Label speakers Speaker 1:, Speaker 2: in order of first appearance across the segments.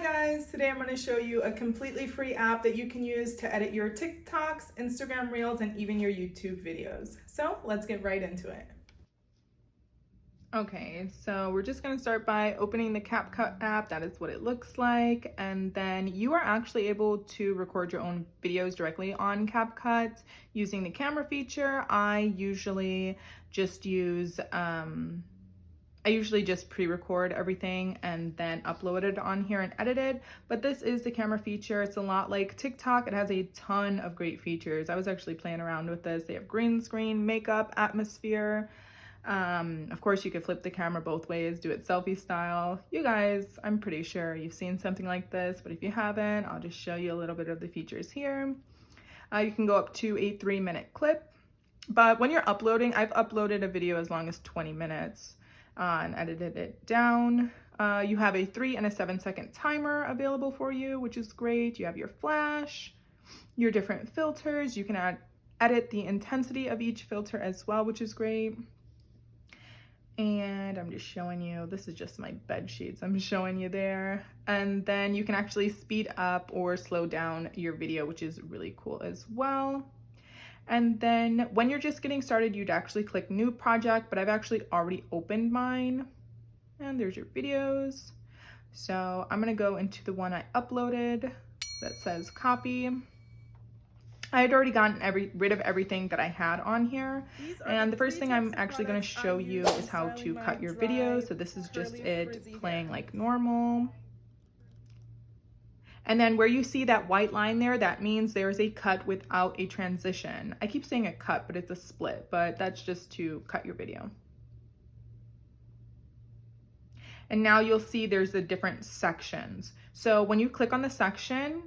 Speaker 1: Hi guys, today I'm going to show you a completely free app that you can use to edit your TikToks, Instagram Reels, and even your YouTube videos. So let's get right into it. Okay, so we're just going to start by opening the CapCut app. That is what it looks like. And then you are actually able to record your own videos directly on CapCut using the camera feature. I usually just pre-record everything and then upload it on here and edit it. But this is the camera feature. It's a lot like TikTok. It has a ton of great features. I was actually playing around with this. They have green screen, makeup, atmosphere. Of course, you could flip the camera both ways, do it selfie style. You guys, I'm pretty sure you've seen something like this, but if you haven't, I'll just show you a little bit of the features here. You can go up to a 3-minute clip, but when you're uploading, I've uploaded a video as long as 20 minutes and edited it down. You have a 3 and a 7-second timer available for you, which is great. You have your flash, your different filters. You can edit the intensity of each filter as well, which is great. And I'm just showing you, this is just my bed sheets I'm showing you there. And then you can actually speed up or slow down your video, which is really cool as well. And then when you're just getting started, you'd actually click new project, but I've actually already opened mine. And there's your videos. So I'm gonna go into the one I uploaded that says copy. I had already gotten rid of everything that I had on here. And the first thing I'm actually going to show you is how to cut your video. So this is just it playing like normal. And then where you see that white line there, that means there's a cut without a transition. I keep saying a cut, but it's a split, but that's just to cut your video. And now you'll see there's the different sections. So when you click on the section,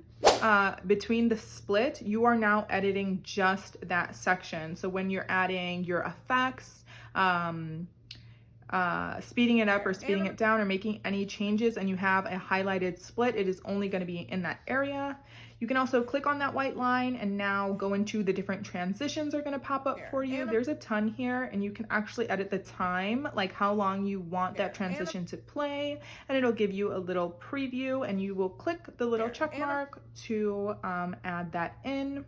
Speaker 1: between the split, you are now editing just that section. So when you're adding your effects, speeding it up or speeding it down or making any changes and you have a highlighted split, it is only going to be in that area. You can also click on that white line and now go into the different transitions are going to pop up for you. There's a ton here and you can actually edit the time, like how long you want that transition to play, and it'll give you a little preview and you will click the little check mark to add that in.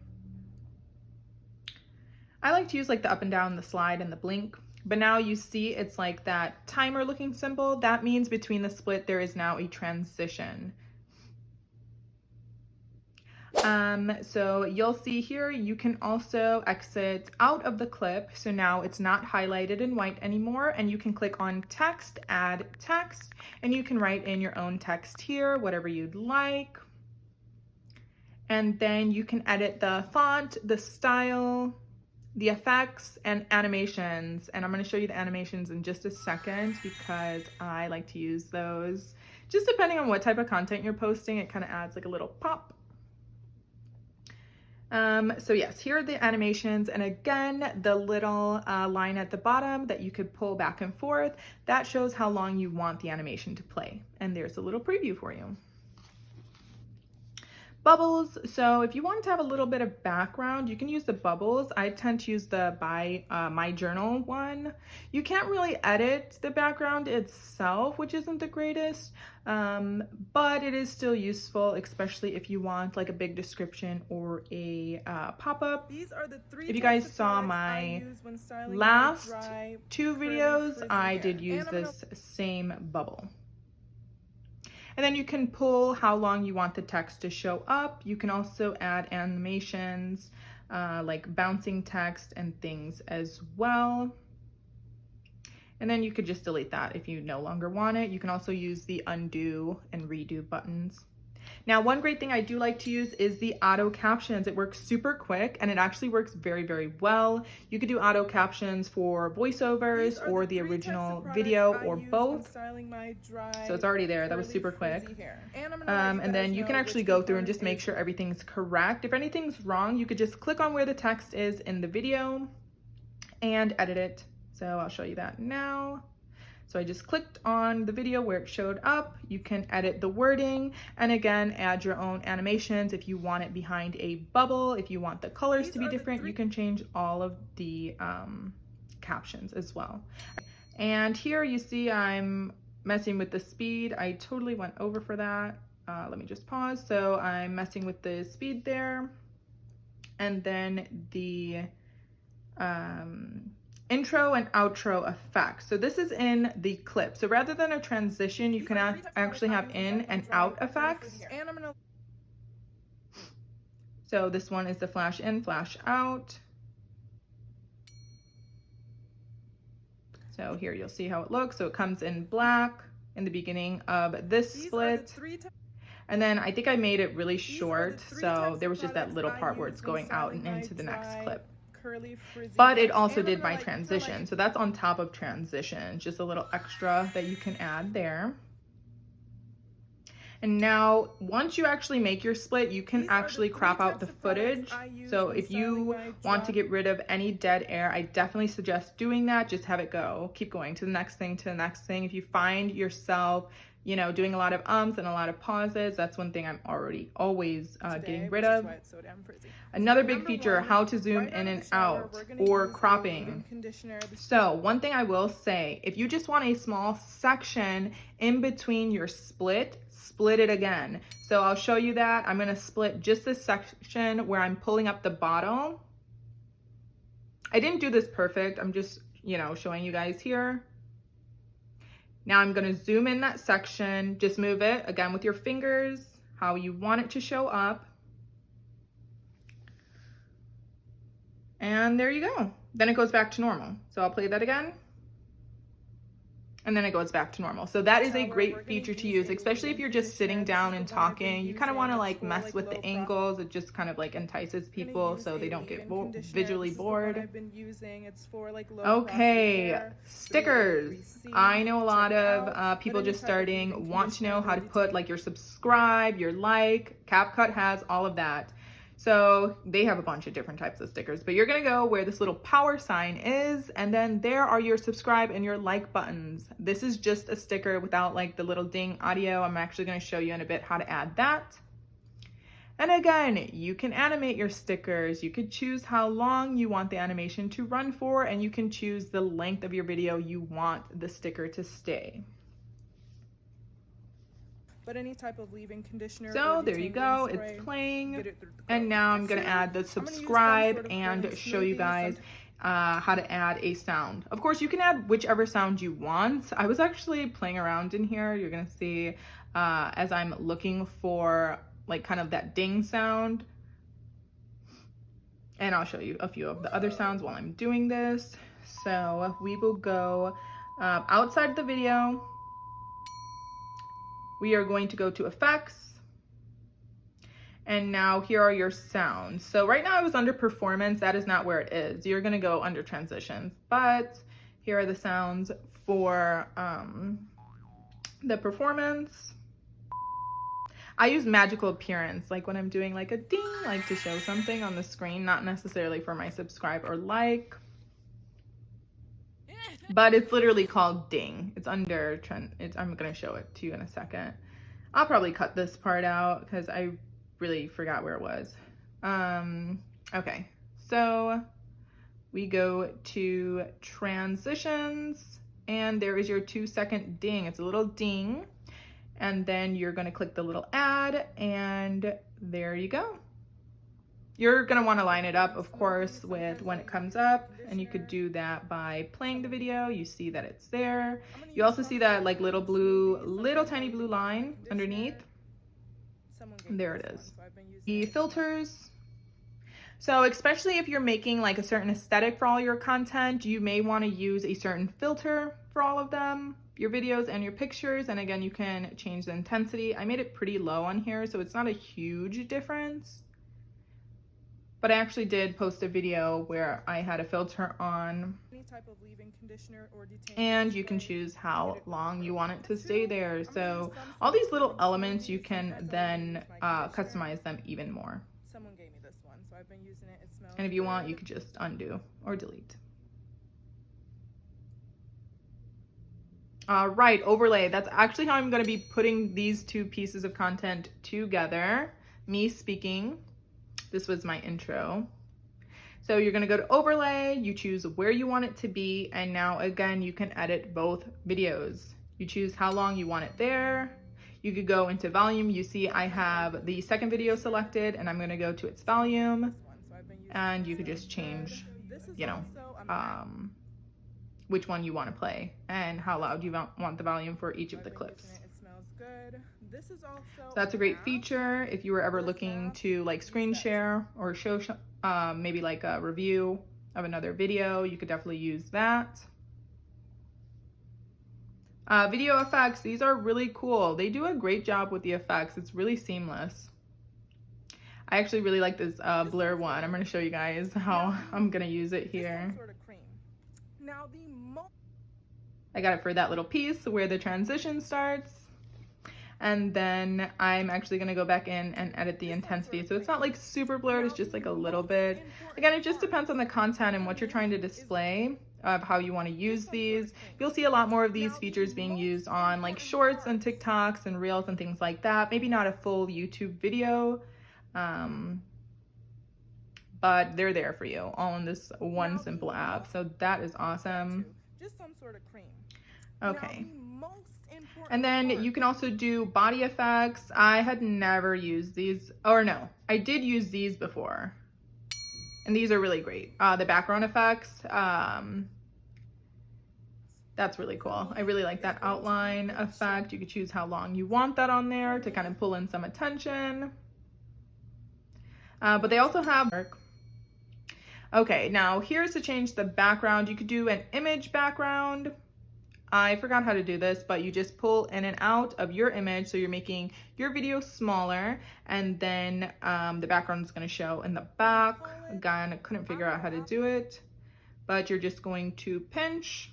Speaker 1: I like to use like the up and down, the slide, and the blink. But now you see it's like that timer looking symbol. That means between the split, there is now a transition. So you'll see here, you can also exit out of the clip. So now it's not highlighted in white anymore, and you can click on text, add text, and you can write in your own text here, whatever you'd like. And then you can edit the font, the style, the effects, and animations. And I'm going to show you the animations in just a second because I like to use those. Just depending on what type of content you're posting, it kind of adds like a little pop. So yes, here are the animations. And again, the little line at the bottom that you could pull back and forth, that shows how long you want the animation to play. And there's a little preview for you. Bubbles. So if you want to have a little bit of background, you can use the bubbles. I tend to use the My Journal one. You can't really edit the background itself, which isn't the greatest, but it is still useful, especially if you want like a big description or a pop-up. If you guys saw my last 2 videos, I did use this same bubble. And then you can pull how long you want the text to show up. You can also add animations like bouncing text and things as well. And then you could just delete that if you no longer want it. You can also use the undo and redo buttons. Now, one great thing I do like to use is the auto captions. It works super quick and it actually works very, very well. You could do auto captions for voiceovers or the original video or both. So it's already there. That was super quick. And then you can actually go through and just make sure everything's correct. If anything's wrong, you could just click on where the text is in the video and edit it. So I'll show you that now. So I just clicked on the video where it showed up. You can edit the wording and again, add your own animations. If you want it behind a bubble, if you want the colors to be different, you can change all of the captions as well. And here you see I'm messing with the speed. I totally went over for that. let me just pause. So I'm messing with the speed there. And then the intro and outro effects. So this is in the clip. So rather than a transition, you can actually have in and out effects. So this one is the flash in, flash out. So here you'll see how it looks. So it comes in black in the beginning of this split. And then I think I made it really short. So there was just that little part where it's going out and into the next clip. But it also did my transition. So that's on top of transition, just a little extra that you can add there. And now once you actually make your split, you can actually crop out the footage. So if you want to get rid of any dead air, I definitely suggest doing that. Just have it go, keep going to the next thing, to the next thing. If you find yourself, you know, doing a lot of ums and a lot of pauses, that's one thing I'm always getting rid of. Another big feature, how to zoom in and out or cropping. So one thing I will say, if you just want a small section in between your split it again. So I'll show you that. I'm gonna split just this section where I'm pulling up the bottle. I didn't do this perfect. I'm just, you know, showing you guys here. Now I'm gonna zoom in that section, just move it again with your fingers, how you want it to show up. And there you go. Then it goes back to normal. So I'll play that again. And then it goes back to normal. So that is a great feature to use, especially if you're just sitting down and talking. You kind of want to like mess with the angles. It just kind of like entices people so they don't get visually bored. Okay, stickers. I know a lot of people just starting want to know how to put like your subscribe, your like. CapCut has all of that. So they have a bunch of different types of stickers, but you're gonna go where this little power sign is, and then there are your subscribe and your like buttons. This is just a sticker without like the little ding audio. I'm actually gonna show you in a bit how to add that. And again, you can animate your stickers. You could choose how long you want the animation to run for, and you can choose the length of your video you want the sticker to stay.
Speaker 2: But any type of leave-in conditioner.
Speaker 1: So there you go, it's playing. And now I'm gonna add the subscribe and show you guys how to add a sound. Of course, you can add whichever sound you want. I was actually playing around in here. You're gonna see as I'm looking for like kind of that ding sound. And I'll show you a few of the other sounds while I'm doing this. So we will go outside the video. We are going to go to effects. And now here are your sounds. So right now I was under performance. That is not where it is. You're gonna go under transitions, but here are the sounds for the performance. I use magical appearance, like when I'm doing like a ding, like to show something on the screen, not necessarily for my subscribe or like. But it's literally called ding. It's under trend. I'm gonna show it to you in a second. I'll probably cut this part out because I really forgot where it was. Okay, so we go to transitions, and there is your 2-second ding. It's a little ding, and then you're gonna click the little add, and there you go. You're gonna wanna line it up, of course, with when it comes up, and you could do that by playing the video. You see that it's there. You also see that like little tiny blue line underneath. There it is. The filters. So especially if you're making like a certain aesthetic for all your content, you may wanna use a certain filter for all of them, your videos and your pictures. And again, you can change the intensity. I made it pretty low on here, so it's not a huge difference. But I actually did post a video where I had a filter on, and you can choose how long you want it to stay there. So all these little elements, you can then customize them even more. And if you want, you could just undo or delete. All right, overlay. That's actually how I'm going to be putting these two pieces of content together. Me speaking. This was my intro. So you're gonna go to overlay, you choose where you want it to be, and now again, you can edit both videos. You choose how long you want it there. You could go into volume. You see I have the second video selected, and I'm going to go to its volume, and you could just change, you know, which one you want to play and how loud you want the volume for each of the clips.
Speaker 2: It smells good. This is also
Speaker 1: So that's a great feature if you were ever looking to like screen share or show maybe like a review of another video. You could definitely use that. Video effects, these are really cool. They do a great job with the effects. It's really seamless. I actually really like this blur one. I'm going to show you guys how I'm going to use it here.
Speaker 2: Now
Speaker 1: I got it for that little piece where the transition starts. And then I'm actually going to go back in and edit the intensity. So it's not like super blurred, it's just like a little bit. Again, it just depends on the content and what you're trying to display, of how you want to use these. You'll see a lot more of these features being used on like shorts and TikToks and reels and things like that. Maybe not a full YouTube video, but they're there for you all in this one simple app. So that is awesome.
Speaker 2: Just some sort of cream.
Speaker 1: Okay. And then you can also do body effects. I had never used these, or no, I did use these before. And these are really great. The background effects, that's really cool. I really like that outline effect. You could choose how long you want that on there to kind of pull in some attention. But they also have, okay, now here's to change the background. You could do an image background. I forgot how to do this, but you just pull in and out of your image. So you're making your video smaller, and then the background is going to show in the back. Again, I couldn't figure out how to do it, but you're just going to pinch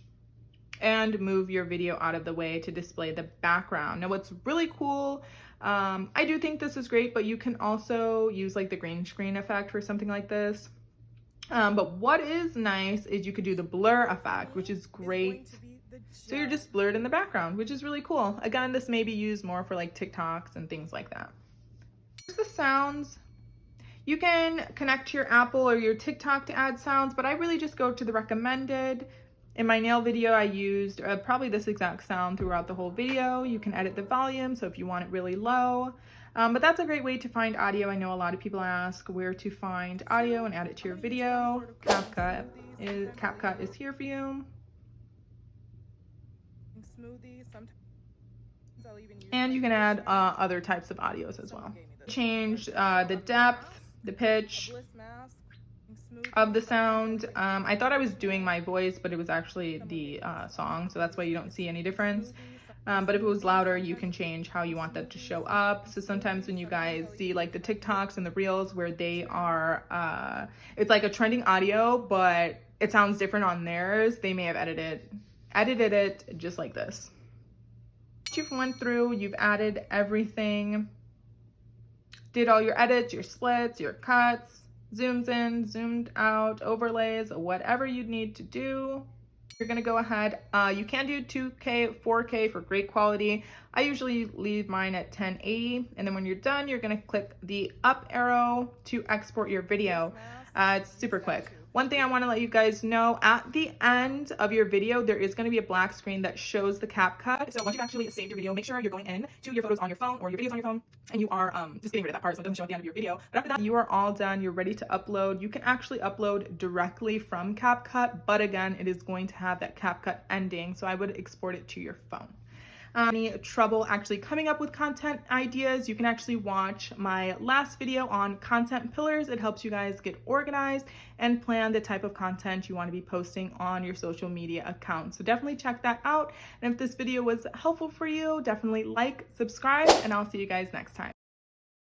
Speaker 1: and move your video out of the way to display the background. Now, what's really cool, I do think this is great, but you can also use like the green screen effect for something like this. But what is nice is you could do the blur effect, which is great. So you're just blurred in the background, which is really cool. Again, this may be used more for like TikToks and things like that. Here's the sounds. You can connect to your Apple or your TikTok to add sounds, but I really just go to the recommended. In my nail video, I used probably this exact sound throughout the whole video. You can edit the volume, so if you want it really low. But that's a great way to find audio. I know a lot of people ask where to find audio and add it to your video. CapCut is here for you. And you can add other types of audios as well. Change the depth, the pitch of the sound. I thought I was doing my voice, but it was actually the song, so that's why you don't see any difference. But if it was louder, you can change how you want that to show up. So sometimes when you guys see like the TikToks and the reels where they are, it's like a trending audio, but it sounds different on theirs, they may have edited it just like this. You've went through, you've added everything, did all your edits, your splits, your cuts, zooms in, zoomed out, overlays, whatever you need to do. You're gonna go ahead, you can do 2K, 4K for great quality. I usually leave mine at 1080, and then when you're done, you're gonna click the up arrow to export your video. It's super quick. One thing I want to let you guys know, at the end of your video, there is going to be a black screen that shows the CapCut. So once you've actually saved your video, make sure you're going in to your photos on your phone or your videos on your phone, and you are just getting rid of that part so it doesn't show at the end of your video. But after that, you are all done. You're ready to upload. You can actually upload directly from CapCut, but again, it is going to have that CapCut ending, so I would export it to your phone. Any trouble actually coming up with content ideas, you can actually watch my last video on content pillars. It helps you guys get organized and plan the type of content you want to be posting on your social media account. So definitely check that out. And if this video was helpful for you, definitely like, subscribe, and I'll see you guys next time.